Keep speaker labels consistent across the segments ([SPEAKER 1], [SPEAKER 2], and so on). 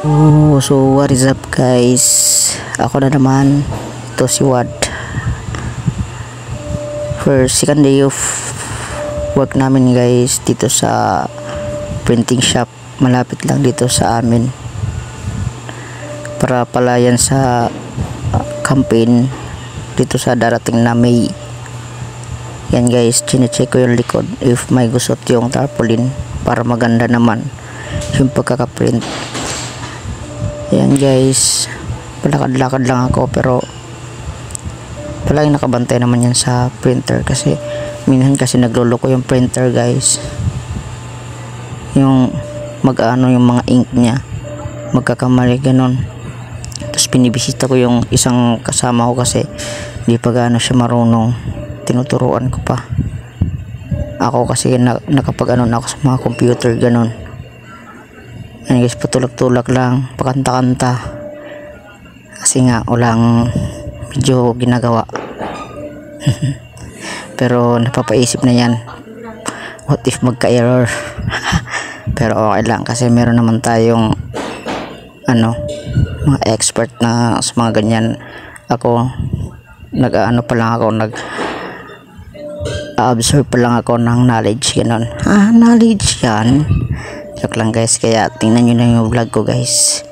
[SPEAKER 1] So what is up guys, ako na naman, ito si Wad. First second day of work namin guys dito sa printing shop, malapit lang dito sa amin, para palayan sa campaign dito sa darating na May. Yan guys, chinecheck ko yung likod if may gusot yung tarpaulin para maganda naman yung pagkakaprint. Ayan guys, palakad-lakad lang ako, pero palagi nakabantay naman yan sa printer kasi minsan kasi nagluloko yung printer guys, yung mag-ano yung mga ink nya, magkakamali ganun. Tapos pinibisita ko yung isang kasama ko kasi di pa gaano siya marunong, tinuturuan ko pa. Ako kasi nakapag ano na ako sa mga computer ganun. Ayan guys, patulak-tulak lang, pakanta-kanta kasi nga walang medyo ginagawa. Pero napapaisip na yan, what if magka-error. Pero okay lang kasi meron naman tayong ano, mga expert na sa mga ganyan. Ako nag-ano pa lang ako, nag-observe pa lang ako ng knowledge ganun. Knowledge yan, joke lang guys, kaya tingnan nyo na yung vlog ko guys.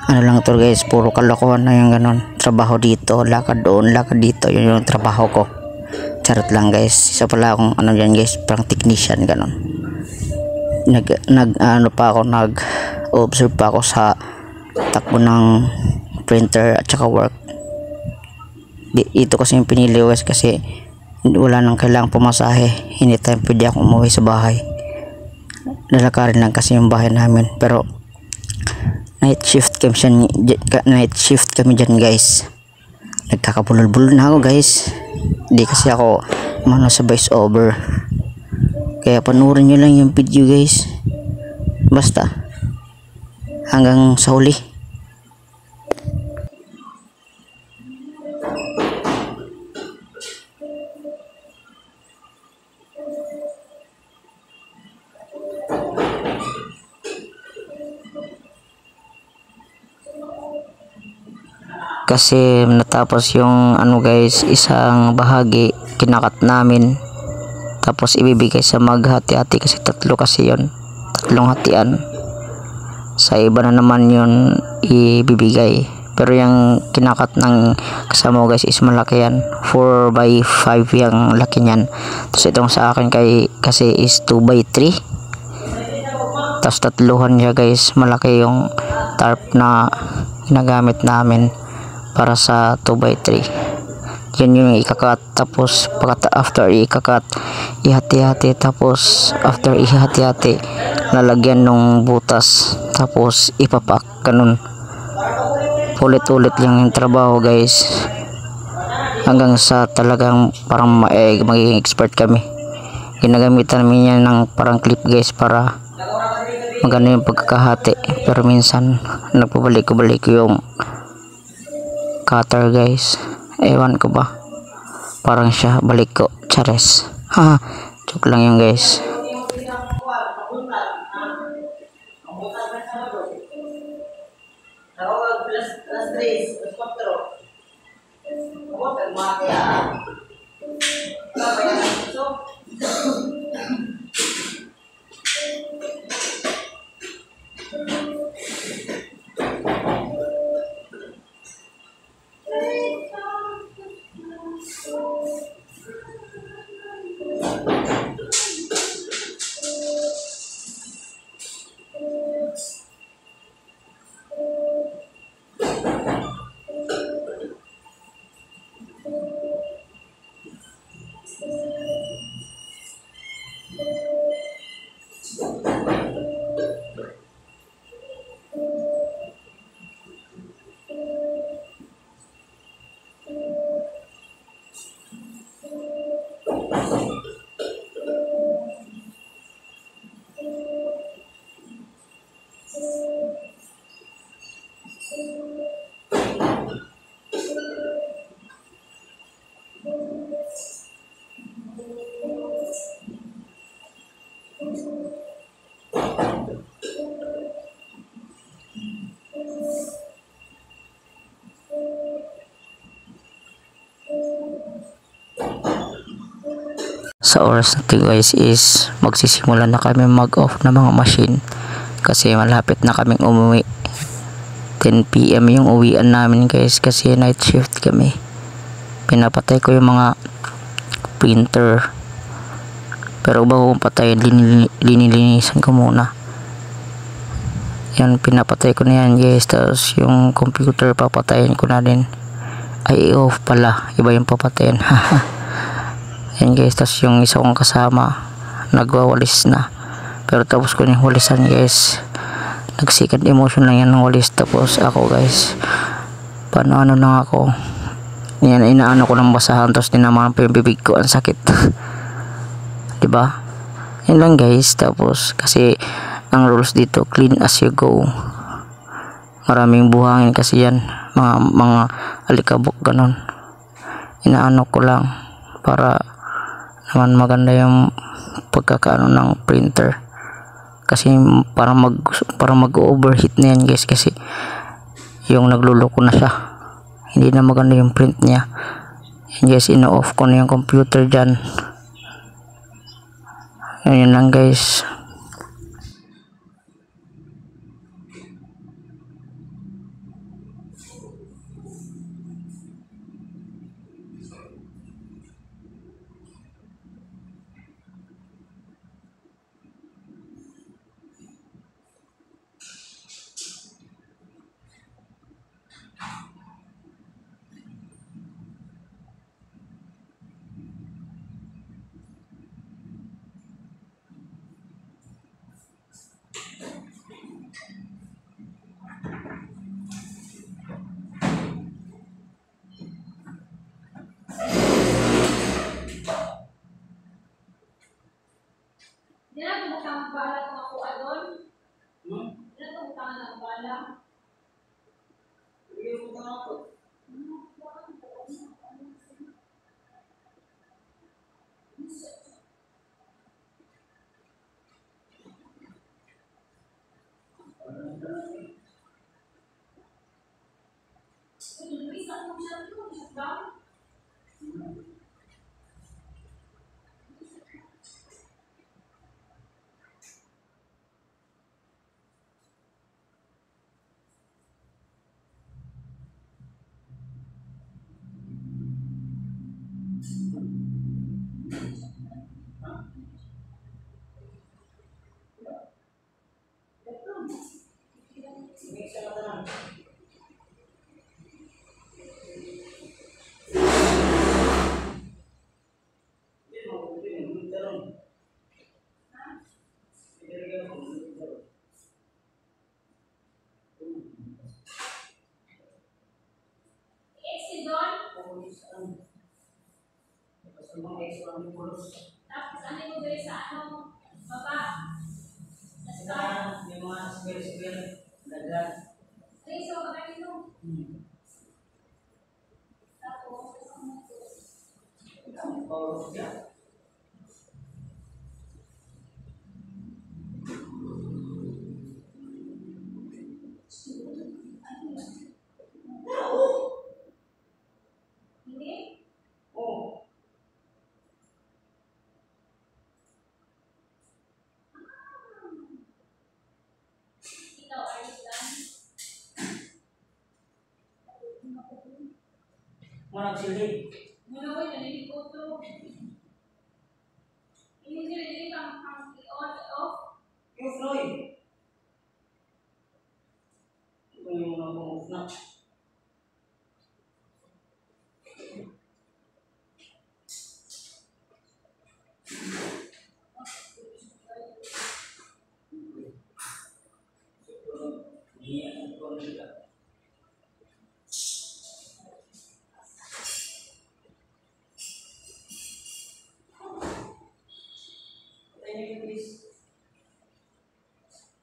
[SPEAKER 1] Ano lang to guys, puro kalokohan na yung ganun, trabaho dito, lakad doon, lakad dito, yun yung trabaho ko. Charot lang guys, isa pala akong ano yan guys, parang technician ganun. Ano pa ako, nag-observe pa ako sa takbo ng printer at saka work. Ito kasi yung pinili guys kasi wala nang kailangang pumasahe, anytime pwede akong umuwi sa bahay. Lalakarin lang kasi yung bahay namin, pero night shift kami dyan guys. Nagkakabulol-bulol na ako guys, hindi kasi ako mano sa voice over, kaya panoorin nyo lang yung video guys, basta hanggang sa huli. Kasi natapos yung ano guys, isang bahagi kinakat namin, tapos ibibigay sa maghati-hati kasi tatlo kasi yon, tatlong hatian. Sa iba na naman yun ibibigay, pero yung kinakat ng kasama ko guys is malaki yan, 4x5 yung laki nyan. Tapos itong sa akin kasi is 2x3, tapos tatluhan niya guys, malaki yung tarp na ginagamit namin para sa 2x3. Yun yung ikakat, tapos after ikakat, ihati-hati, tapos after ihati-hati lalagyan ng butas, tapos ipapak ganun. Ulit-ulit lang yung trabaho guys, hanggang sa talagang parang magiging expert kami. Ginagamitan namin yan ng parang clip guys para maganda yung pagkakahati, pero minsan nagpabalik-balik yung cutter guys, ewan ko ba, parang siya balik ko, chares. Joke lang yun guys. sa oras na to guys is magsisimula na kami mag off ng mga machine kasi malapit na kaming umuwi. 10 PM yung uwian namin guys kasi night shift kami. Pinapatay ko yung mga printer, pero bago kong patayin linilinisan ko muna. Yan, pinapatay ko na yan guys. Tapos yung computer papatayin ko na din. Ay off pala, iba yung papatayin. Yan guys. Tapos yung isa kong kasama nagwawalis na, pero tapos ko yung walisan guys. Nag second emotion lang yan ng walis. Tapos ako guys, paano lang ako, yan, inaano ko ng basahan, tapos dinamaan pa yung bibig ko, ang sakit. Diba? Yan lang guys. Tapos kasi ang rules dito, clean as you go. Maraming buhangin kasi yan, mga alikabok ganon. Inaano ko lang para naman maganda yung pagkakaano ng printer, kasi para mag overheat na yan guys, kasi yung nagluloko na siya, hindi na maganda yung print niya. Yan guys, ino-off ko na yung computer dyan. Yun lang guys.
[SPEAKER 2] Yan, bukang bala kung ako doon. Yan, bukang ng bala. Yan, bukang ako. Tapos ano mo dali sa ano? Baba. Yung mga square dagat. Ay, so kapag ito. Tapos, hindi? Oo. Ikaw, ayos lang. Walang silid. Muna ko, nalilig ko ito. Hindi nililig ang on, off. Yung Floyd. Ito yung mga off na.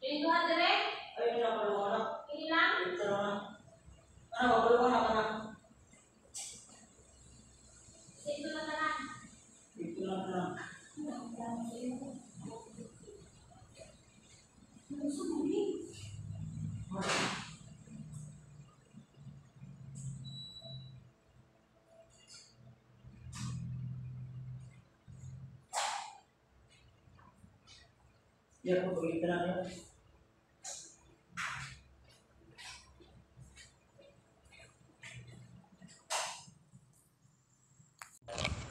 [SPEAKER 2] Tinggal direct. Ayun na pala wala. Ini lang. Ito na. Ano ba wala ka na? Ito na na. Ito na na. Diyan po, pagkita na kayo.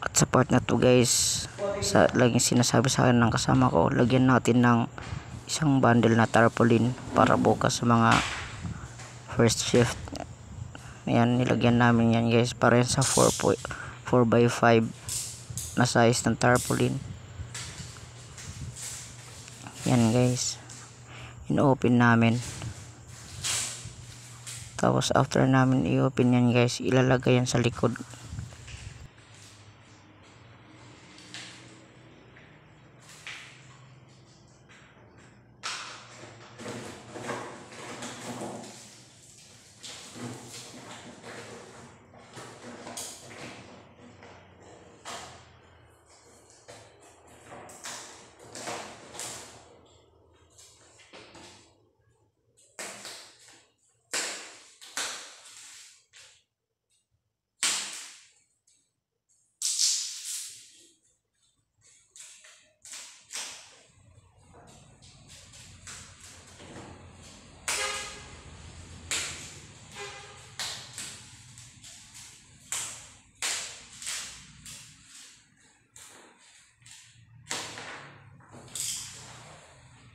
[SPEAKER 1] At sa part na to guys, sa laging sinasabi sa akin ng kasama ko, lagyan natin ng isang bundle na tarpaulin para bukas sa mga first shift. Ayan, nilagyan namin yan guys, para yan sa 4x5 na size ng tarpaulin. Yan guys, in-open namin. Tapos after namin i-open yan guys, ilalagay yan sa likod.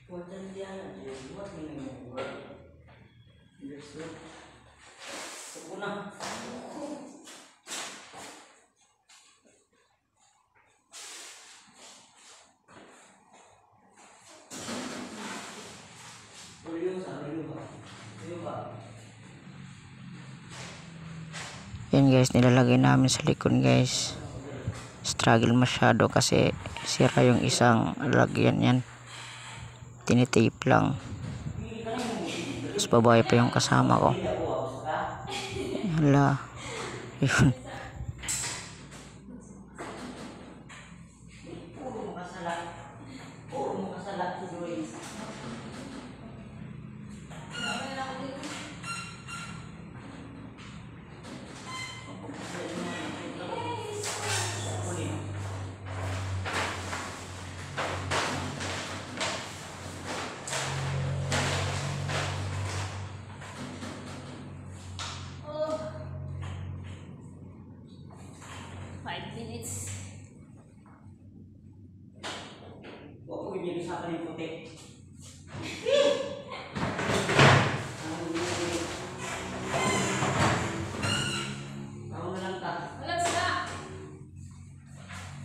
[SPEAKER 2] Buatan dia aja, buat minum buat. Besok. Sepunah.
[SPEAKER 1] Yan guys, nilalagay namin sa likod guys. Struggle masyado kasi sira yung isang lagyan yan. Tinitape lang. Tapos babae pa yung kasama ko. Hala. Yun.
[SPEAKER 2] Huwag ko iniusapan yung puti. Ako na lang ta.
[SPEAKER 3] Wala sila.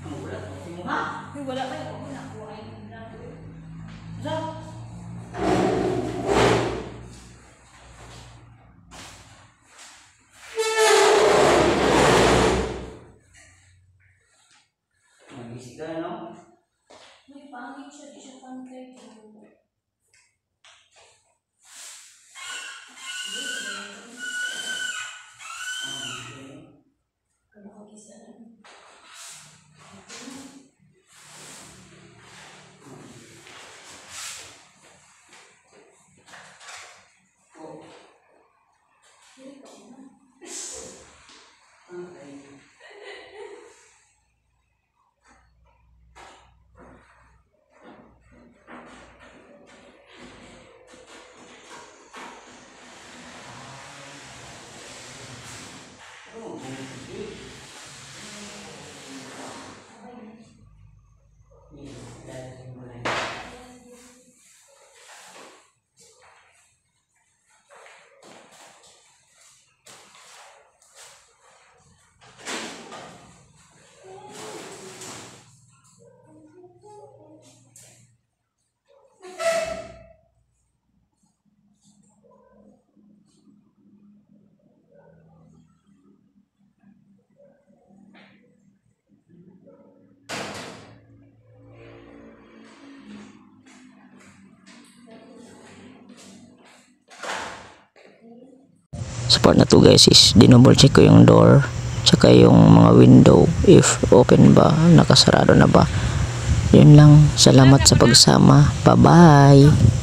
[SPEAKER 2] Ano ulat? Si mo ha?
[SPEAKER 3] Wala pa yung una. Kuha kayo ng vlog.
[SPEAKER 2] Sa? Mag-isip ka na, no?
[SPEAKER 3] May pangit siya. Di siya pangit. Ano ko isa lang.
[SPEAKER 1] Sa part na to guys is dinouble check ko yung door tsaka yung mga window if open ba, nakasarado na ba. Yun lang, salamat sa pagsama, bye bye.